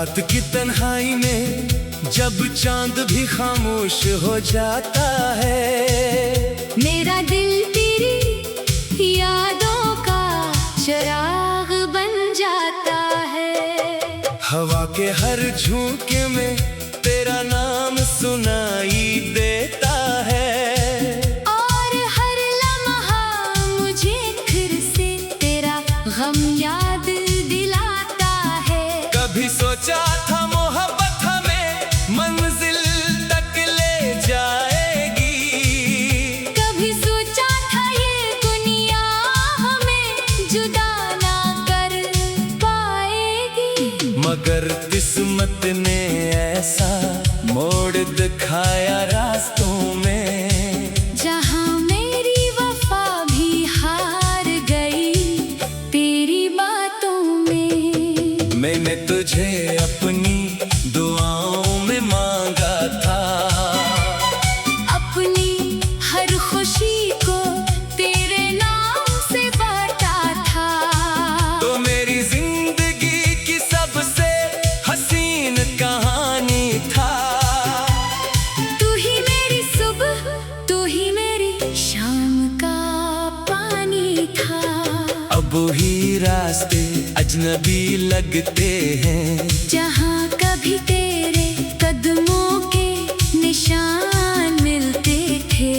रात की तन्हाई में जब चांद भी खामोश हो जाता है, मेरा दिल तेरी यादों का चिराग बन जाता है। हवा के हर झोंके में तेरा नाम सुनाई देता है, और हर लम्हा मुझे फिर से तेरा गम याद दिलाता है। कभी सोचा था मोहब्बत हमें मंजिल तक ले जाएगी, कभी सोचा था ये दुनिया हमें जुदा ना कर पाएगी, मगर किस्मत ने ऐसा मोड़ दिखाया रास्तों में, जहाँ मेरी वफा भी हार गई तेरी बातों में। मैंने तुझे अपनी दुआओं में मांगा था, अपनी हर खुशी को तेरे नाम से बांटा था। तो मेरी जिंदगी की सबसे हसीन कहानी था। तू ही मेरी सुबह, तू ही मेरी शाम का पानी था। अब ही रास्ते अजनबी लगते हैं, जहाँ कभी तेरे कदमों के निशान मिलते थे,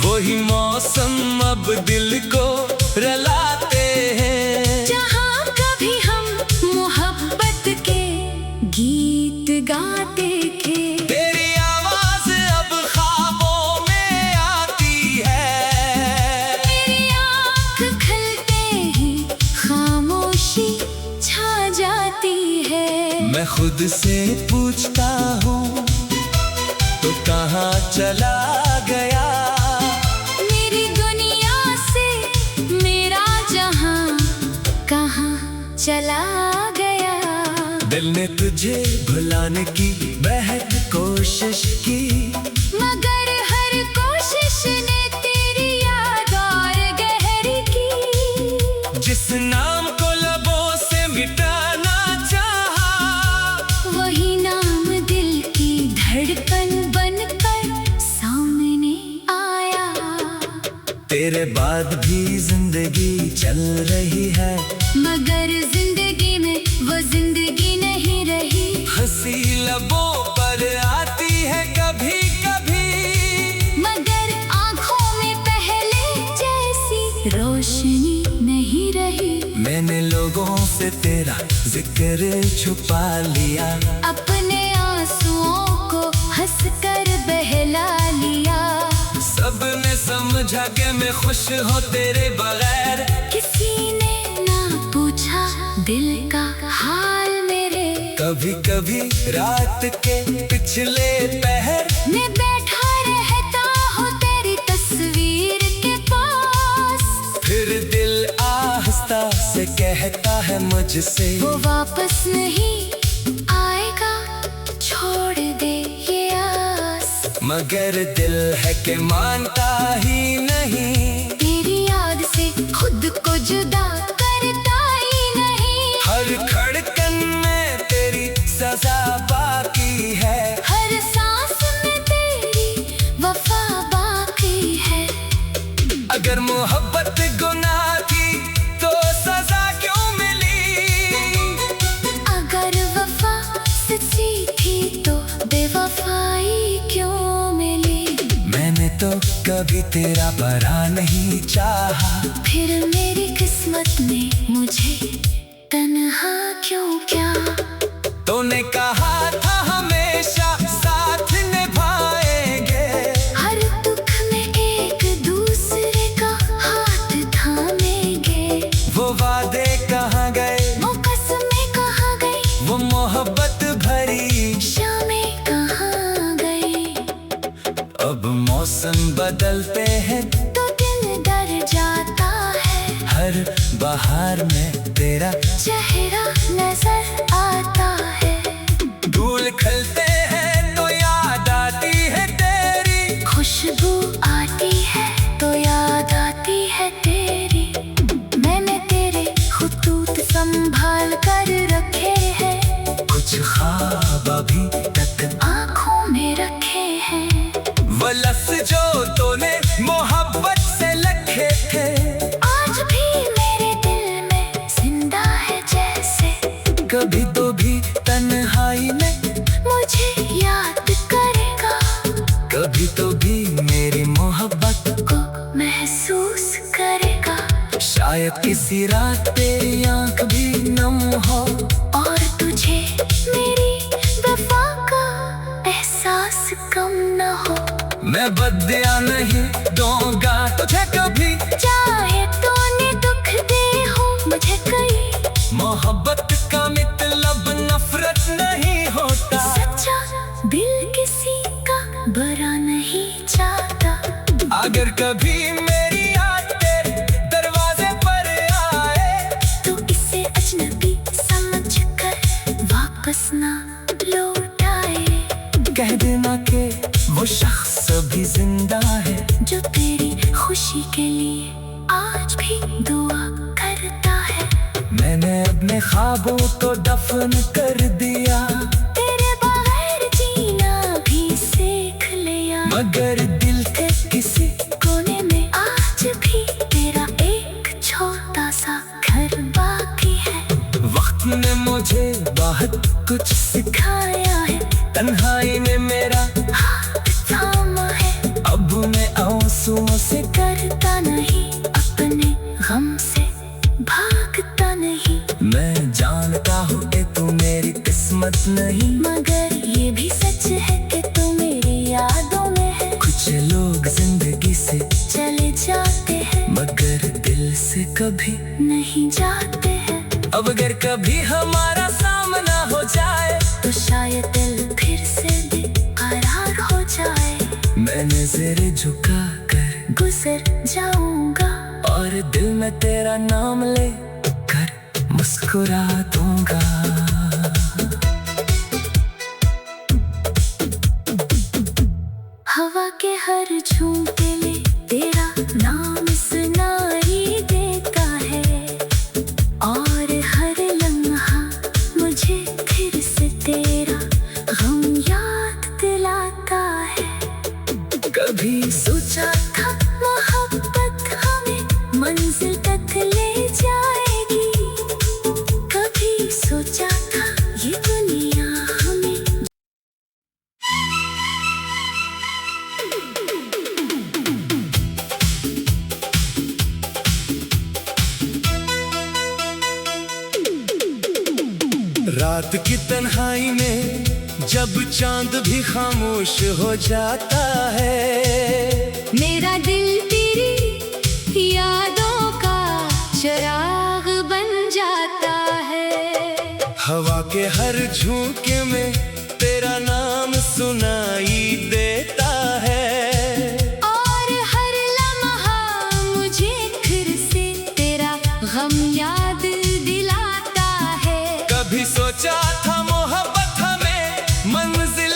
वही मौसम अब दिल को रुलाते हैं। जहाँ कभी हम मोहब्बत के गीत गाते थे। तेरी आवाज अब ख्वाबों में आती है, मेरी आँख खुलते ही खामोशी छा जाती है। मैं खुद से पूछता हूँ तो कहाँ चला गया, मेरी दुनिया से मेरा जहां कहाँ चला गया। दिल ने तुझे भुलाने की बेहद कोशिश की, मगर हर कोशिश ने तेरी याद और गहरी की। जिस नाम को लबों से मिटाना चाहा, वही नाम दिल की धड़कन बनकर सामने आया। तेरे बाद भी जिंदगी चल रही है, मगर जिंदगी में वो जिंदगी नहीं रही। हंसी लबों पर आती है कभी कभी, मगर आँखों में पहले जैसी रोशनी नहीं रही। मैंने लोगों से तेरा जिक्र छुपा लिया, अपने आंसुओं को हंसकर बहला लिया। सबने समझा कि मैं खुश हूँ तेरे बगैर, किसी ने ना पूछा दिल का हाल मेरे। कभी कभी रात के पिछले पहर मैं बैठा रहता हूँ तेरी तस्वीर के पास, फिर दिल आहिस्ता से कहता है मुझसे, वो वापस नहीं आएगा, छोड़ दे ये आस। मगर दिल है कि मानता ही नहीं, तेरी याद से खुद को जुदा करता ही नहीं। हर धड़कन में तेरी सजा बाकी है, हर सांस में तेरी वफा बाकी है। अगर मोहब्बत गुनाह थी तो सजा क्यों मिली, अगर वफा सच्ची थी तो बेवफाई क्यों मिली। मैंने तो कभी तेरा भला नहीं चाहा, फिर मेरी किस्मत ने मुझे तन्हा क्यों किया। तूने कहा था हमेशा साथ निभाएंगे, हर दुख में एक दूसरे का हाथ थामेंगे। वो वादे कहाँ गए, वो कसमें कहाँ गई, वो मोहब्बत भरी शामें कहाँ गई। अब मौसम बदलते हैं तो दिल डर जाता है, हर बहार में तेरा चेहरा नजर आता है। फूल खिलते हैं तो याद आती है तेरी, खुशबू आती है तो याद आती है तेरी। मैंने तेरे खुतूत संभाल कर रखे हैं, किसी रात तेरी आंख भी नम हो और तुझे मेरी वफा का एहसास कम न हो। मैं बदया नहीं दूंगा तुझे कभी, चाहे तूने दुख दे हो मुझे कई। मोहब्बत का मतलब नफरत नहीं होता, सच्चा दिल किसी का बुरा नहीं चाहता। अगर कभी मेरी याद तेरे दरवाजे पर आए तो इसे अजनबी समझ कर वापस ना लौट आए। कह देना कि वो शख्स अभी जिंदा है जो तेरी खुशी के लिए आज भी दुआ करता है। मैंने अपने ख्वाबों को दफन कर दिया, तेरे बगैर जीना भी सीख लिया। मगर दिल के किसी कोने में आज भी तेरा एक छोटा सा घर बाकी है। वक्त ने मुझे बहुत कुछ सिखाया है, तन्हाई ने मेरा हाथ थामा है। अब मैं आंसुओं से करता नहीं अपने गम से भागता नहीं। मैं जानता हूँ कि तू मेरी किस्मत नहीं, मगर ये भी सच है कि तू मेरी यादों में है। कुछ लोग जिंदगी से चले जाते हैं मगर दिल से कभी नहीं जाते हैं। अब अगर कभी हमारा सामना हो जाए तो शायद दिल फिर से बेकरार हो जाए। मैं नजर झुका कर गुजर जाऊंगा और दिल में तेरा नाम ले कर मुस्कुरा दूंगा। हवा के हर झोंके में तेरा नाम सुनाई देता है और हर लम्हा मुझे फिर से तेरा गम याद दिलाता है। कभी सोचा था मोहब्बत हमें मंजिल तक ले जाएगी, कभी सोचा था ये दुनिया हमें। रात की तन्हाई में जब चांद भी खामोश हो जाता है, मेरा दिल तेरी यादों का चिराग बन जाता है। हवा के हर झोंके में तेरा नाम सुनाई देता है और हर लम्हा मुझे फिर से तेरा गम याद दिलाता है। कभी सोचा था मोहब्बत हमें मंजिल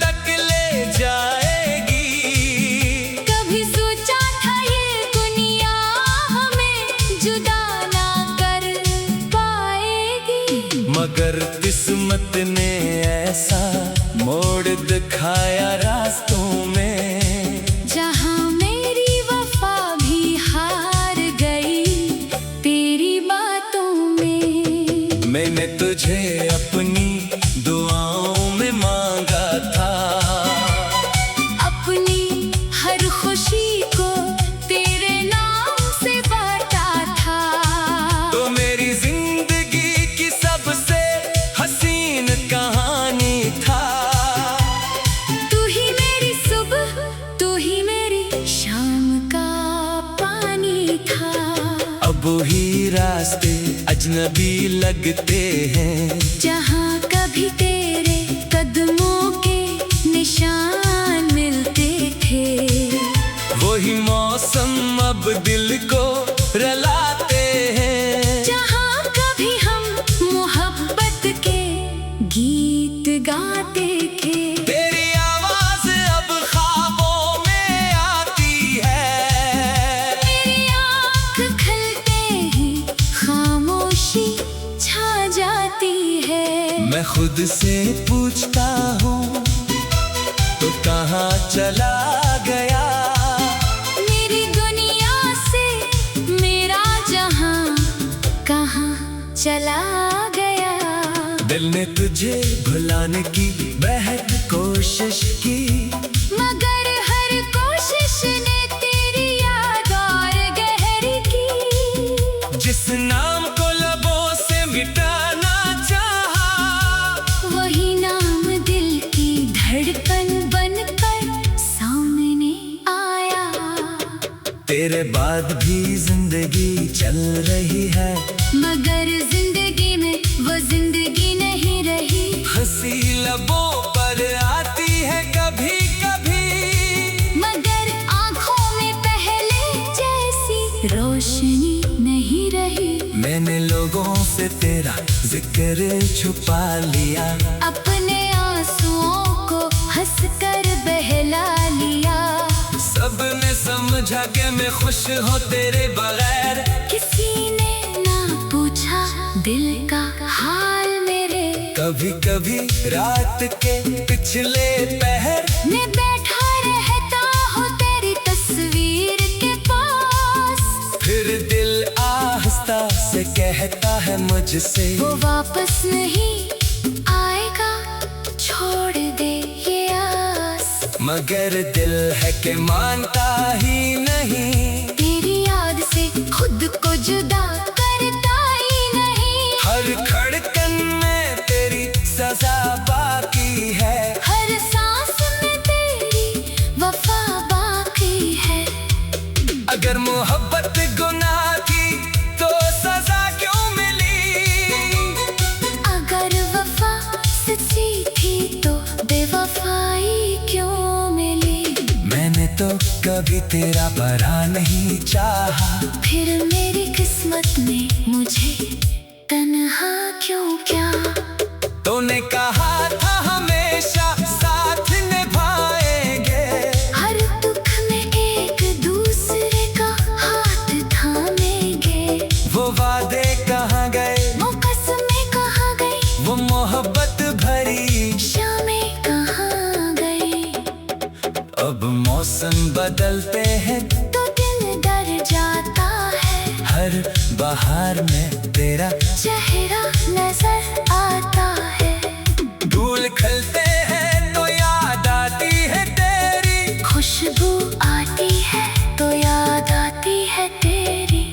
तक ले जाएगी, कभी सोचा था ये दुनिया हमें जुदा ना कर पाएगी। मगर किस्मत ने ऐसा मोड़ दिखाया रास्तों में, जहाँ मेरी वफा भी हार गई तेरी बातों में। मैंने तुझे अपनी दुआओं में मांगा था, अपनी हर खुशी को तेरे नाम से बांटा था। तो मेरी जिंदगी की सबसे हसीन कहानी था। तू ही मेरी सुबह, तू ही मेरी शाम का पानी था। अब ही रास्ते अजनबी लगते हैं, जहाँ कभी तेरे कदमों के निशान मिलते थे। वही मौसम अब दिल को रुलाते हैं, जहाँ कभी हम मोहब्बत के गीत गाते थे। तेरी आवाज अब ख्वाबों में आती है। मेरी आँख खुलते ही खामोशी छा जाती है। मैं खुद से पूछता हूँ तो कहाँ चला गया, मेरी दुनिया से मेरा जहां कहाँ चला गया। दिल ने तुझे भुलाने की बेहद कोशिश की, मगर हर कोशिश ने तेरी याद और गहरी की। जिस धड़कन बनकर सामने आया। तेरे बाद भी जिंदगी चल रही है, मगर जिंदगी में वो जिंदगी नहीं रही। हंसी लबों पर आती है कभी कभी, मगर आंखों में पहले जैसी रोशनी नहीं रही। मैंने लोगों से तेरा जिक्र छुपा लिया, अपने आंसुओं को हंसकर बहला लिया। सबने समझा कि मैं खुश हूँ तेरे बगैर, किसी ने ना पूछा दिल का हाल मेरे। कभी कभी रात के पिछले पहर मैं बैठा रहता हूँ तेरी तस्वीर के पास। फिर दिल आहिस्ता से कहता है मुझसे, वो वापस नहीं आएगा, छोड़ दे ये आस। मगर दिल है कि मानता ही नहीं, तेरी याद से खुद को जुदा करता ही नहीं। हर धड़कन में तेरी सजा बाकी है, हर सांस में तेरी वफा बाकी है। अगर मोहब्बत गुनाह थी तो सजा क्यों मिली, अगर वफा सच्ची थी तो बेवफाई क्यों मिली। मैंने तो कभी तेरा बुरा नहीं चाहा, फिर मेरी किस्मत ने मुझे तन्हा क्यों किया। तूने कहा था हमेशा साथ निभाएंगे, हर दुख में एक दूसरे का हाथ थामेंगे। वो वादे कहाँ गए, वो कसमें कहाँ गई, वो मोहब्बत भरी शामें कहाँ गई। अब मौसम बदलते हैं तो दिल डर जाता है, हर बहार में तेरा चेहरा नजर आता है। फूल खिलते हैं तो याद आती है तेरी, खुशबू आती है तो याद आती है तेरी।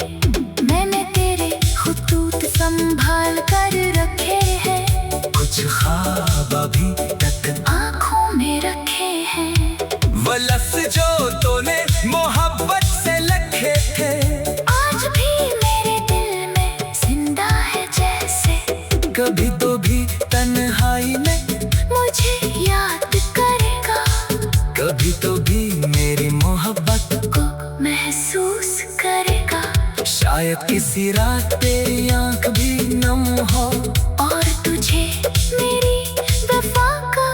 मैंने तेरे खुतूत संभाल कर रखे हैं, कुछ ख्वाब अभी तक आँखों में रखे हैं। वो लफ्ज़ जो तूने मोहब्बत से लिखे थे, आज भी मेरे दिल में जिंदा है जैसे। कभी तो भी तन्हाई में मुझे याद करेगा, कभी तो भी मेरी मोहब्बत को महसूस करेगा। शायद किसी रात तेरी आंख भी नम हो, और तुझे मेरी वफा का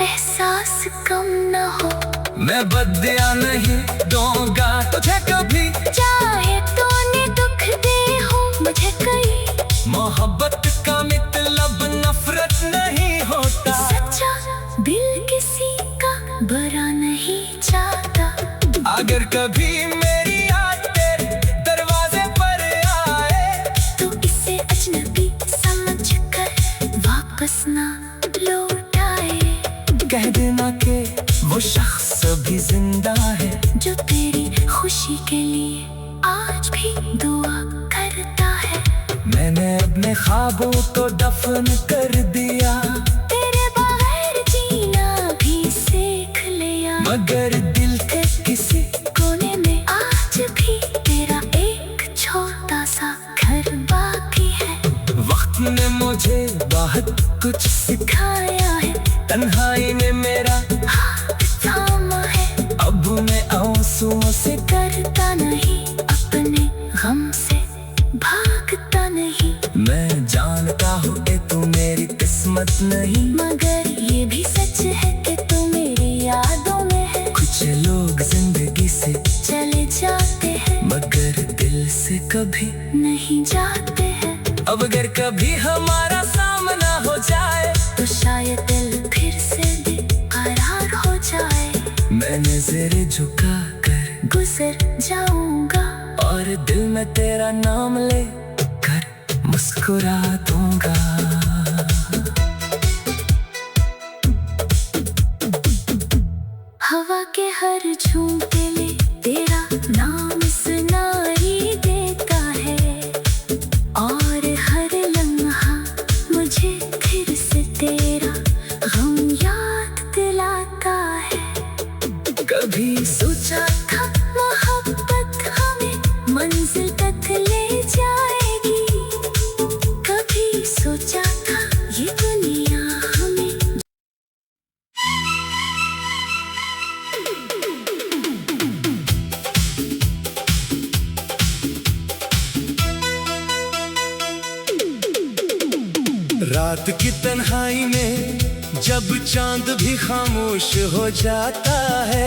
एहसास कम न हो। मैं बदया नहीं दूंगा तुझे कभी, चाहे तूने दुख दे हो मुझे कई। मोहब्बत का मतलब नफरत नहीं होता, सच्चा दिल किसी का बुरा नहीं चाहता। अगर कभी मेरी याद तेरे दरवाजे पर आए, तो इसे अजनबी समझ कर वापस ना लौटाए। कह देना कि वो शख्स अभी जिंदा है, जो तेरी खुशी के लिए आज भी दुआ करता है। मैंने अपने ख्वाबों को दफन कर दिया, तेरे बगैर जीना भी सीख लिया। मगर दिल के किसी कोने में आज भी तेरा एक छोटा सा घर बाकी है। वक्त ने मुझे बहुत कुछ सिखाया है, तन्हाई में मेरा हाथ थामा है। अब मैं आंसुओं से करता नहीं अपने गम से, भागता नहीं। मैं जानता हूँ कि तू मेरी किस्मत नहीं, मगर ये भी सच है कि तू मेरी यादों में है। कुछ लोग जिंदगी से चले जाते हैं, मगर दिल से कभी नहीं जाते हैं। अब अगर कभी हमारा सामना हो जाए, तो शायद दिल फिर से बेकरार हो जाए। मैं नजर झुका कर गुजर जाऊंगा, और दिल में तेरा नाम ले कर मुस्कुरा दूंगा। हवा के हर झोंके में तेरा नाम सुनाई देता है, और हर लम्हा मुझे फिर से तेरा गम याद दिला कभी सोचा था मोहब्बत हमें मंजिल तक ले जाएगी, कभी सोचा था ये दुनिया हमें। रात की तन्हाई में जब चांद भी खामोश हो जाता है,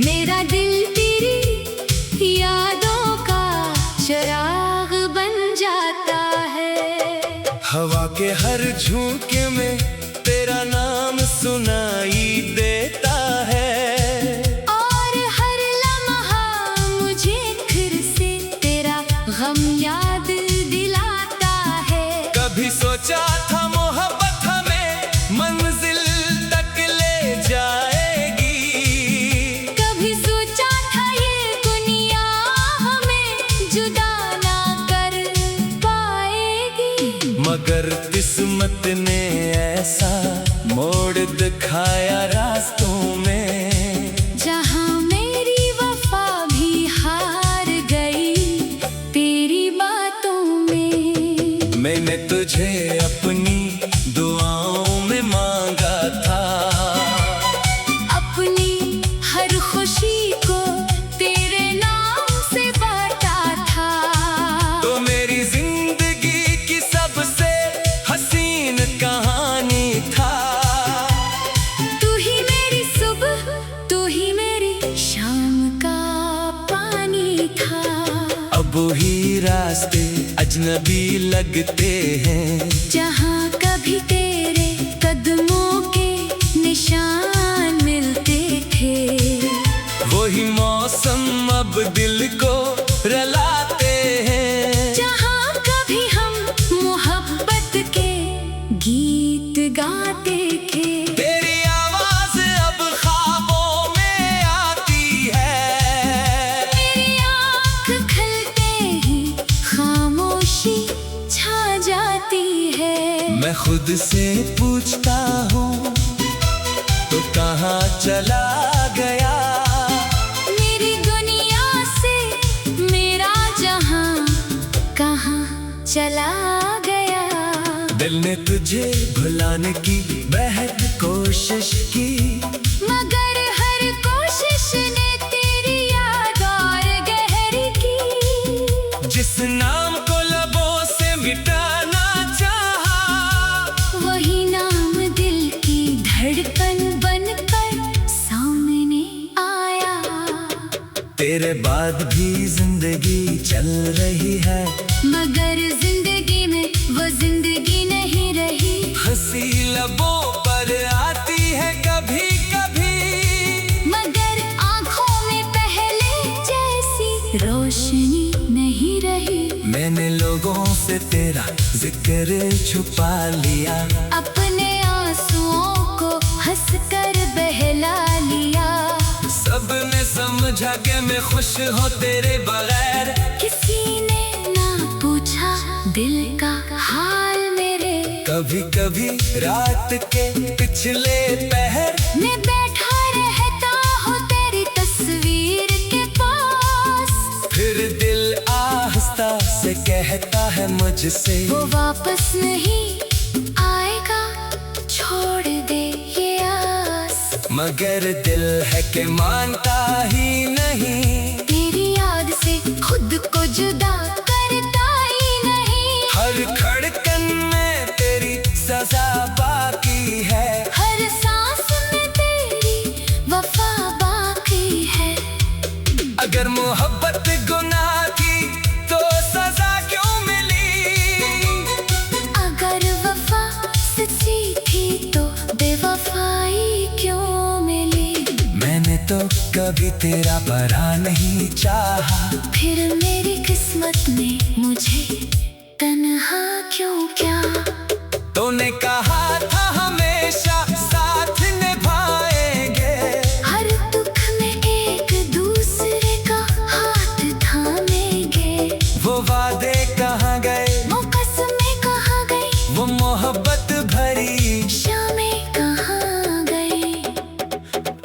मेरा दिल तेरी यादों का चिराग बन जाता है। हवा के हर झोंके में तेरा नाम सुनाई देता है, और हर लम्हा मुझे फिर से तेरा गम याद दिलाता है। कभी सोचा था मोहब्बत हमें मंजिल तक ले जाएगी, कभी सोचा था ये दुनिया हमें जुदा ना कर पाएगी, मगर किस्मत ने ऐसा मोड़ दिखाया रास्तों में, जहाँ मेरी वफा भी हार गई तेरी बातों में। मैंने तुझे अपनी दुआओं में मांगा था, अपनी हर खुशी को तेरे नाम से बांटा था। तो मेरी जिंदगी की सबसे हसीन कहानी था। तू ही मेरी सुबह, तू ही मेरी शाम का पानी था। अब ही रास्ते अजनबी लगते हैं, जहाँ कभी तेरे कदमों के निशान मिलते थे, वही मौसम अब दिल को रुलाते हैं। जहाँ कभी हम मोहब्बत के गीत गाते थे। तेरी आवाज अब ख्वाबों में आती है, मेरी आँख खुलते ही खामोशी छा जाती है। मैं खुद से पूछता हूँ तो कहाँ चला गया, मेरी दुनिया से मेरा जहां कहाँ चला गया। दिल ने तुझे भुलाने की बेहद कोशिश की, मगर हर कोशिश ने तेरी याद और गहरी की। जिस नाम को लबों से मिटाना चाहा, वही नाम दिल की धड़कन बनकर सामने आया। तेरे बाद भी जिंदगी चल रही है, मगर जिंदगी में वो जिंदगी नहीं रही। हंसी लबों पर आती है कभी कभी, मगर आँखों में पहले जैसी रोशनी नहीं रही। मैंने लोगों से तेरा जिक्र छुपा लिया, अपने आंसुओं को हंसकर बहला लिया। सबने समझा कि मैं खुश हूँ तेरे बगैर, किसी ने ना पूछा दिल का हाल मेरे। कभी कभी रात के पिछले पहर मैं बैठा रहता हूँ तेरी तस्वीर के पास, फिर दिल आहिस्ता से कहता है मुझसे, वो वापस नहीं आएगा, छोड़ दे ये आस। मगर दिल है कि मानता ही नहीं, तेरी याद से खुद को जुदा करता ही नहीं। हर धड़कन में तेरी सजा बाकी है, हर सांस में तेरी वफा बाकी है। अगर मोहब्बत गुनाह थी तो सजा क्यों मिली, अगर वफा सच्ची थी तो बेवफाई क्यों मिली। मैंने तो कभी तेरा भला नहीं चाहा, फिर मेरी किस्मत ने मुझे तन्हा क्यों क्या। तूने कहा था हमेशा साथ निभाएंगे, हर दुख में एक दूसरे का हाथ थामेंगे। वो वादे कहाँ गए, वो कसमें कहाँ गई, वो मोहब्बत भरी शामें कहाँ गई।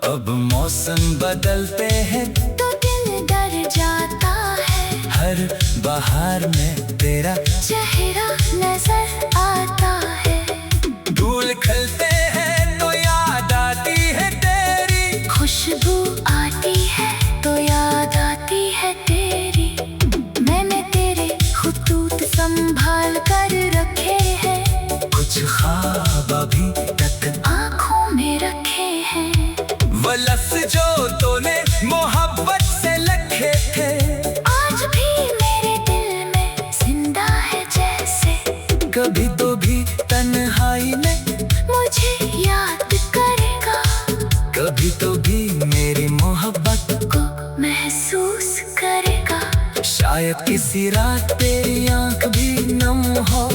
अब मौसम बदलते हैं तो दिल डर जाता है। हर बहार में तेरा चेहरा नजर आता है। फूल खिलते हैं तो याद आती है तेरी। खुशबू आती है तो याद आती है तेरी। मैंने तेरे खुतूत संभाल कर रखे हैं। कुछ ख्वाब अभी तक आँखों में रखे हैं। वो लफ्ज़ जो तूने मोहब्बत से लिखे थे आज भी मेरे दिल में जिंदा है जैसे। कभी तो भी तन्हाई में मुझे याद करेगा। कभी तो भी मेरी मोहब्बत को महसूस करेगा। शायद किसी रात तेरी आंख भी नम हो।